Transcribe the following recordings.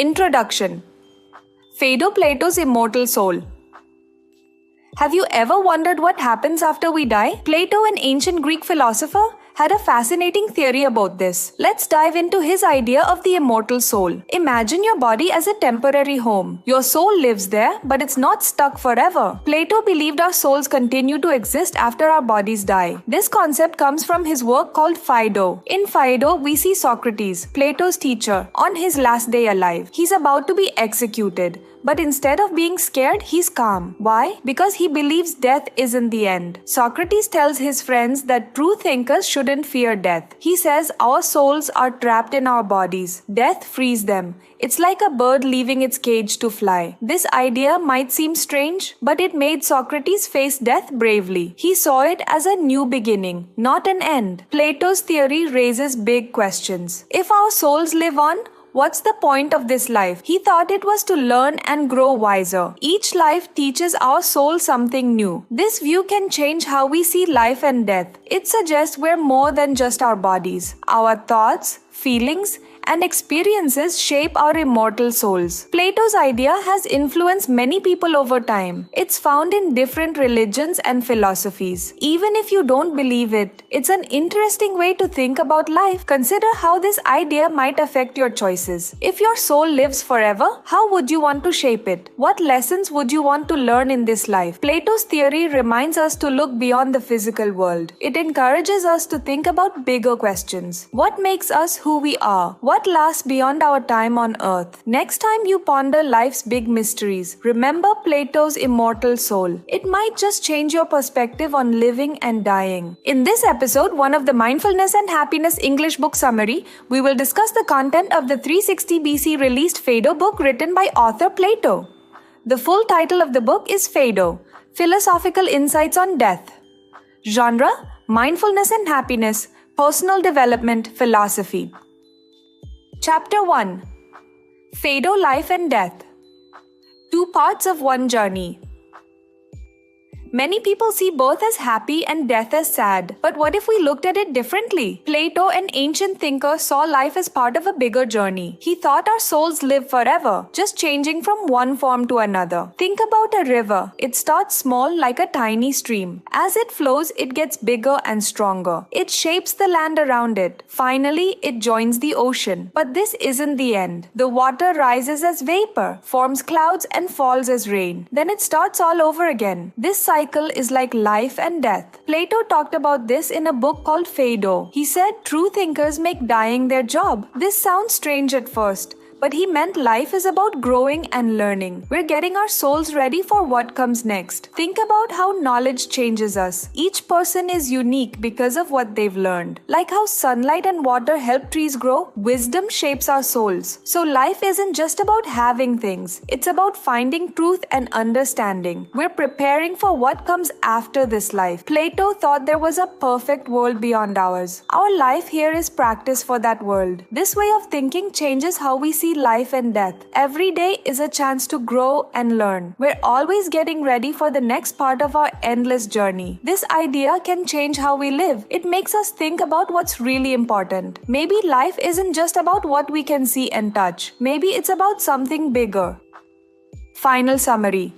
Introduction. Phaedo, Plato's immortal soul. Have you ever wondered what happens after we die? Plato, an ancient Greek philosopher, had a fascinating theory about this. Let's dive into his idea of the immortal soul. Imagine your body as a temporary home. Your soul lives there, but it's not stuck forever. Plato believed our souls continue to exist after our bodies die. This concept comes from his work called Phaedo. In Phaedo, we see Socrates, Plato's teacher, on his last day alive. He's about to be executed. But instead of being scared, he's calm. Why? Because he believes death isn't the end. Socrates tells his friends that true thinkers shouldn't fear death. He says our souls are trapped in our bodies. Death frees them. It's like a bird leaving its cage to fly. This idea might seem strange, but it made Socrates face death bravely. He saw it as a new beginning, not an end. Plato's theory raises big questions. If our souls live on, what's the point of this life? He thought it was to learn and grow wiser. Each life teaches our soul something new. This view can change how we see life and death. It suggests we're more than just our bodies. Our thoughts, feelings, and experiences shape our immortal souls. Plato's idea has influenced many people over time. It's found in different religions and philosophies. Even if you don't believe it, it's an interesting way to think about life. Consider how this idea might affect your choices. If your soul lives forever, how would you want to shape it? What lessons would you want to learn in this life? Plato's theory reminds us to look beyond the physical world. It encourages us to think about bigger questions. What makes us who we are? What lasts beyond our time on earth? Next time you ponder life's big mysteries, remember Plato's immortal soul. It might just change your perspective on living and dying. In this episode, one of the Mindfulness and Happiness English book summary, we will discuss the content of the 360 BC released Phaedo book written by author Plato. The full title of the book is Phaedo, Philosophical Insights on Death. Genre: Mindfulness and Happiness, Personal Development, Philosophy. Chapter 1. Phaedo, Life and Death. Two parts of one journey. Many people see birth as happy and death as sad. But what if we looked at it differently? Plato, an ancient thinker, saw life as part of a bigger journey. He thought our souls live forever, just changing from one form to another. Think about a river. It starts small like a tiny stream. As it flows, it gets bigger and stronger. It shapes the land around it. Finally, it joins the ocean. But this isn't the end. The water rises as vapor, forms clouds and falls as rain. Then it starts all over again. This cycle is like life and death. Plato talked about this in a book called Phaedo. He said true thinkers make dying their job. This sounds strange at first, but he meant life is about growing and learning. We're getting our souls ready for what comes next. Think about how knowledge changes us. Each person is unique because of what they've learned. Like how sunlight and water help trees grow, wisdom shapes our souls. So life isn't just about having things. It's about finding truth and understanding. We're preparing for what comes after this life. Plato thought there was a perfect world beyond ours. Our life here is practice for that world. This way of thinking changes how we see life and death. Every day is a chance to grow and learn. We're always getting ready for the next part of our endless journey. This idea can change how we live. It makes us think about what's really important. Maybe life isn't just about what we can see and touch. Maybe it's about something bigger. Final summary.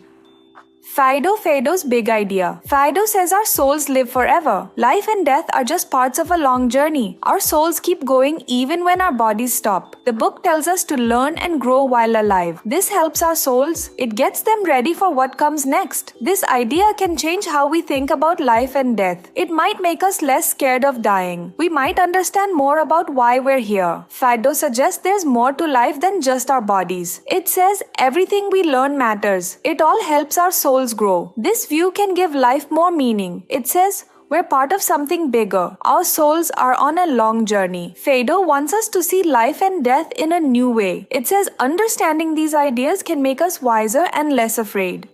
Phaedo's big idea. Phaedo says our souls live forever. Life and death are just parts of a long journey. Our souls keep going even when our bodies stop. The book tells us to learn and grow while alive. This helps our souls. It gets them ready for what comes next. This idea can change how we think about life and death. It might make us less scared of dying. We might understand more about why we're here. Phaedo suggests there's more to life than just our bodies. It says everything we learn matters. It all helps our souls grow. This view can give life more meaning. It says we're part of something bigger. Our souls are on a long journey. Phaedo wants us to see life and death in a new way. It says understanding these ideas can make us wiser and less afraid.